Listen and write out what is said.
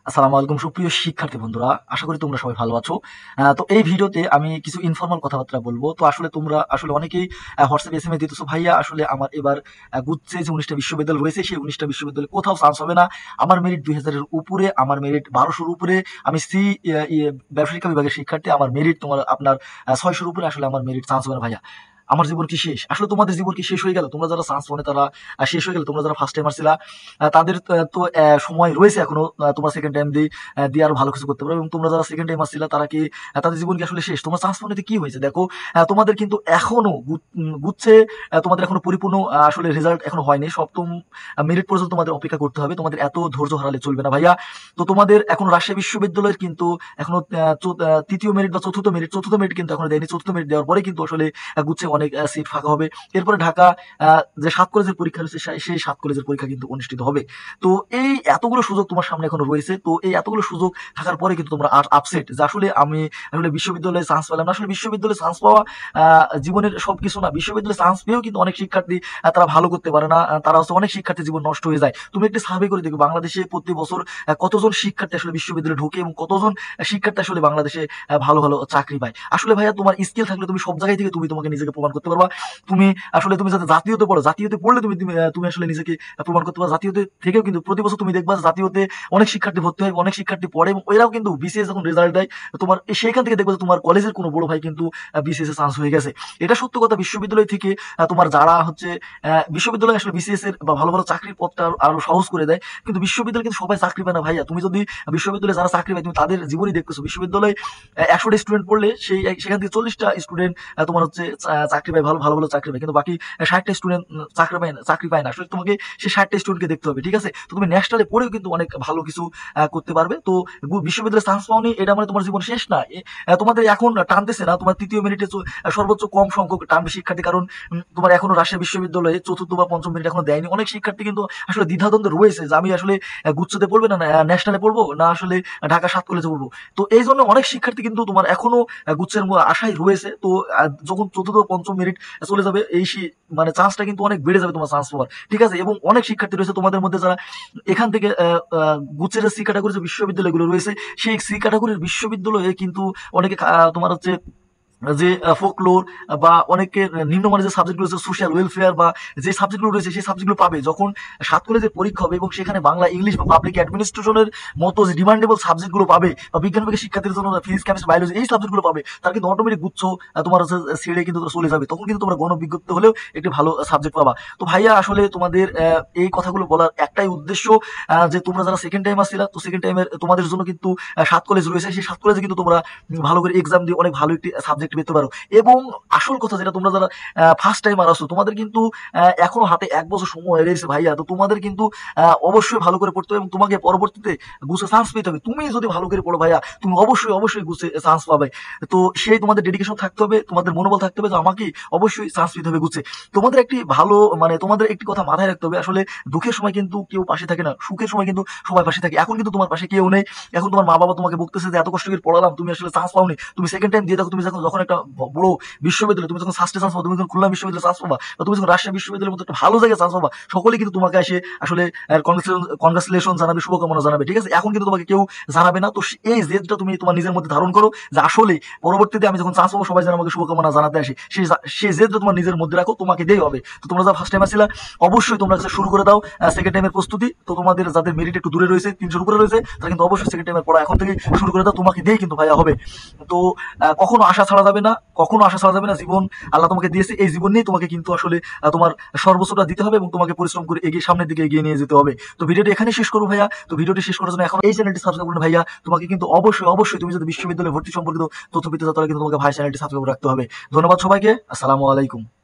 আসসালামু আলাইকুম সুপ্রিয় শিক্ষার্থী বন্ধুরা, আশা করি তোমরা সবাই ভালো আছো। তো এই ভিডিওতে আমি কিছু ইনফর্মাল কথাবার্তা বলবো। তো আসলে তোমরা আসলে অনেকেই হোয়াটসঅ্যাপ এসএমএস দিতেছো, ভাইয়া আসলে আমার এবার গুচ্ছে যে 19টা বিশ্ববিদ্যালয় রয়েছে সেই 19টা বিশ্ববিদ্যালয়ে কোথাও চান্স হবে না। আমার মেরিট 2000-এর উপরে, আমার মেরিট 1200-র উপরে। আমি ব্যবসায় শিক্ষা বিভাগের শিক্ষার্থী, আমার মেরিট আপনার 600-র উপরে। আসলে আমার মেরিট চান্স হবে না ভাইয়া। আমার জীবন কি শেষ? আসলে তোমাদের জীবন কি শেষ হয়ে গেল? তোমরা যারা চান্স পাওনি তারা শেষ হয়ে গেল। তোমরা যারা ফার্স্ট টাইমার ছিলা তাদের তো সময় রয়েছে এখনো। তোমরা সেকেন্ড টাইম দিয়ে আরো ভালো কিছু করতে পারো। এবং তোমরা যারা সেকেন্ড টাইমার ছিলা তারা কি তাদের জীবন কি আসলে শেষ? তোমরা চান্স পাওনিতে কি হয়েছে দেখো। তোমাদের কিন্তু এখনো গুচ্ছে তোমাদের এখনো পরিপূর্ণ আসলে রেজাল্ট এখনো হয়নি। সপ্তম মেরিট পর্যন্ত তোমাদের অপেক্ষা করতে হবে। তোমাদের এত ধৈর্য হারালে চলবে না ভাইয়া। তো তোমাদের এখন রাজশাহী বিশ্ববিদ্যালয়ের কিন্তু এখনো তৃতীয় মেরিট বা চতুর্থ মেরিট কিন্তু এখনো দেয়নি। চতুর্থ মেরিট দেওয়ার পরে কিন্তু আসলে গুচ্ছে অনেক সিট ফাঁকা হবে। এরপরে ঢাকা যে 7 কলেজের পরীক্ষা রয়েছে সেই 7 কলেজের পরীক্ষা কিন্তু অনুষ্ঠিত হবে। তো এই এতগুলো সুযোগ তোমার সামনে এখনো রয়েছে। তো এই এতগুলো সুযোগ থাকার পরে কিন্তু তোমরা আপসেট যে আসলে আমি আসলে বিশ্ববিদ্যালয়ে চান্স পেলাম না। আসলে বিশ্ববিদ্যালয়ে চান্স পাওয়া জীবনের সবকিছু না। বিশ্ববিদ্যালয়ে চান্স পেয়েও কিন্তু অনেক শিক্ষার্থী তারা ভালো করতে পারে না। তারা হচ্ছে অনেক শিক্ষার্থী জীবন নষ্ট হয়ে যায়। তুমি একটি সার্ভে করে দেখো বাংলাদেশে প্রতি বছর কতজন শিক্ষার্থী আসলে বিশ্ববিদ্যালয়ে ঢোকে এবং কতজন শিক্ষার্থী আসলে বাংলাদেশে ভালো ভালো চাকরি পায়। আসলে ভাইয়া তোমার স্কিল থাকলে তুমি সব জায়গায় থেকে তুমি তোমাকে নিজেকে প্রমাণ করতে পারবা। তুমি যাতে জাতীয়তে পড়ো, জাতীয়তে পড়লে তুমি আসলে নিজেকে প্রমাণ করতে পারো। জাতীয়তে থেকেও কিন্তু প্রতি বছর তুমি দেখবা জাতীয়তে অনেক শিক্ষার্থী ভর্তি হয়, অনেক শিক্ষার্থী পড়ে এবং এরাও কিন্তু বিসিএস যখন রেজাল্ট দেয় তোমার সেইখান থেকে দেখবে তোমার কলেজের কোনো বড় ভাই কিন্তু বিসিএস এ চান্স হয়ে গেছে। এটা সত্য কথা। বিশ্ববিদ্যালয় থেকে তোমার যারা হচ্ছে বিশ্ববিদ্যালয় আসলে বিসিএস এর বা ভালো ভালো চাকরির পথটা আরো সহজ করে দেয়। কিন্তু বিশ্ববিদ্যালয় কিন্তু সবাই চাকরি পায় না ভাইয়া। তুমি যদি বিশ্ববিদ্যালয়ে যারা চাকরি পায় তুমি তাদের জীবনই দেখতেছো। বিশ্ববিদ্যালয়ে 100টা স্টুডেন্ট পড়লে সেখান থেকে 40টা স্টুডেন্ট তোমার হচ্ছে চাকরি পায়, ভালো ভালো ভালো চাকরি পায়। কিন্তু বাকি 60টা স্টুডেন্ট চাকরি পায় না। আসলে তোমাকে সেই 60টা স্টুডেন্টকে দেখতে হবে, ঠিক আছে? তো তুমি ন্যাশনালে পড়েও কিন্তু অনেক ভালো কিছু করতে পারবে। তো বিশ্ববিদ্যালয়ে চান্স পাওনি এটা মানে তোমার জীবন শেষ না। তোমাদের এখন টানতেছে না তোমার তৃতীয় মেরিটে সর্বোচ্চ কম সংখ্যক টানবে শিক্ষার্থী। কারণ তোমার এখনো রাজশাহী বিশ্ববিদ্যালয়ে চতুর্থ বা পঞ্চম মেরিট এখনো দেয়নি। অনেক শিক্ষার্থী কিন্তু আসলে দ্বিধাদ্বন্দ্বে রয়েছে যে আমি আসলে গুচ্ছতে পড়বে না ন্যাশনালে পড়বো না আসলে ঢাকা 7 কলেজে পড়বো। তো এই জন্য অনেক শিক্ষার্থী কিন্তু তোমার এখনো গুচ্ছের আশায় রয়েছে। তো যখন চতুর্থ পঞ্চম মেরিট চলে যাবে মানে চান্সটা কিন্তু অনেক বেড়ে যাবে তোমার চান্স পাওয়ার, ঠিক আছে? এবং অনেক শিক্ষার্থী রয়েছে তোমাদের মধ্যে যারা এখান থেকে গুচ্ছের সি ক্যাটাগরির যে বিশ্ববিদ্যালয়গুলো রয়েছে সেই সি ক্যাটাগরির বিশ্ববিদ্যালয়ে কিন্তু অনেকে তোমার হচ্ছে যে ফোকলোর বা অনেকের নিম্নমানের যে সাবজেক্ট রয়েছে সোশ্যাল ওয়েলফেয়ার বা যে সাবজেক্টগুলো রয়েছে সেই সাবজেক্টগুলো পাবে যখন 7 কলেজের পরীক্ষা হবে এবং সেখানে বাংলা, ইংলিশ বা পাবলিক অ্যাডমিনিস্ট্রেশনের মতো যে ডিমান্ডেবল সাবজেক্টগুলো পাবে বা বিজ্ঞান বিভাগের শিক্ষার্থীদের জন্য ফিজিক্স, কেমিস্ট্রি, বায়োলজি এই সাবজেক্টগুলো পাবে তারা কিন্তু অটোমেটিক গুচ্ছ তোমার হচ্ছে ছেড়ে কিন্তু চলে যাবে। তখন কিন্তু তোমরা গণবিজ্ঞপ্তি হলেও একটি ভালো সাবজেক্ট পাবা। তো ভাইয়া আসলে তোমাদের এই কথাগুলো বলার একটাই উদ্দেশ্য যে তোমরা যারা সেকেন্ড টাইম আসছিলা তো সেকেন্ড টাইমের তোমাদের জন্য কিন্তু 7 কলেজ রয়েছে। সেই 7 কলেজে কিন্তু তোমরা ভালো করে এক্সাম দিয়ে অনেক ভালো একটি সাবজেক্ট পেতে পারো। এবং আসল কথা যেটা তোমরা যারা ফার্স্ট টাইমার আসো তোমাদের কিন্তু এখনো হাতে 1 বছর সময় রয়েছে ভাইয়া। তো তোমাদের কিন্তু অবশ্যই ভালো করে পড়তে হবে এবং তোমাকে পরবর্তীতে গুছে চান্স পেতে হবে। তুমি যদি ভালো করে পড়ো ভাইয়া তুমি অবশ্যই গুছে চান্স পাবে। তো সেই তোমাদের ডেডিকেশন থাকতে হবে, তোমাদের মনোবল থাকতে হবে যে আমাকে অবশ্যই চান্স পেতে হবে গুছে। তোমাদের একটি ভালো মানে তোমাদের একটি কথা মাথায় রাখতে হবে, আসলে দুঃখের সময় কিন্তু কেউ পাশে থাকে না, সুখের সময় কিন্তু সবাই পাশে থাকে। এখন কিন্তু তোমার পাশে কেউ নেই। এখন তোমার মা বাবা তোমাকে বলতেছে যে এত কষ্ট করে পড়ালাম তুমি আসলে চান্স পাওনি, তুমি সেকেন্ড টাইম দিয়ে দেখো। তুমি যখন একটা বড় বিশ্ববিদ্যালয় তুমি যখন ফার্স্টে চান্স পাবা, তুমি যখন খুলনা বিশ্ববিদ্যালয়ে চান্স পাবা বা তুমি যখন রাজশাহী বিশ্ববিদ্যালয়ের মতো একটা ভালো জায়গায় চান্স পাবা, সকলেই কিন্তু তোমাকে এসে আসলে কনগ্রাচুলেশন জানাবে, শুভকামনা জানাবে, ঠিক আছে? এখন কিন্তু তোমাকে কেউ জানাবে না। তো এই জেদটা তুমি তোমার নিজের মধ্যে ধারণ করো যে আসলে পরবর্তীতে আমি যখন চান্স পাবো সবাই যেন আমাকে শুভকামনা জানাতে আসে। সেই জেদটা তোমার নিজের মধ্যে রাখো, তোমাকে দেই হবে। তো তোমরা যারা ফার্স্ট টাইম আসছিলা অবশ্যই তোমরা শুরু করে দাও সেকেন্ড টাইমের প্রস্তুতি। তো তোমাদের যাদের মেরিট একটু দূরে রয়েছে 300 উপরে রয়েছে তারা কিন্তু অবশ্যই সেকেন্ড টাইমের পড়া এখন থেকে শুরু করে দাও, তোমাকে দিয়ে কিন্তু ভাইয়া হবে। তো কখনো আশা ছাড়া যাবে না, কখনো আশা ছাড়া যাবে না। জীবন আল্লাহ তোমাকে দিয়েছে, এই জীবন নিয়ে তোমাকে কিন্তু আসলে তোমার সর্বোচ্চটা দিতে হবে এবং তোমাকে পরিশ্রম করে সামনের দিকে এগিয়ে নিয়ে যেতে হবে। তো ভিডিওটি এখানে শেষ করবো ভাইয়া। তো ভিডিওটি শেষ করার জন্য এখন এই চ্যানেলটি সাবস্ক্রাইব করুন ভাইয়া। তোমাকে কিন্তু অবশ্যই তুমি যদি বিশ্ববিদ্যালয়ে ভর্তি সম্পর্কিত তথ্য পেতে চাও তাহলে কিন্তু তোমাকে ভাই চ্যানেলটি সাবস্ক্রাইব রাখতে হবে। ধন্যবাদ সবাইকে। আসসালামু আলাইকুম।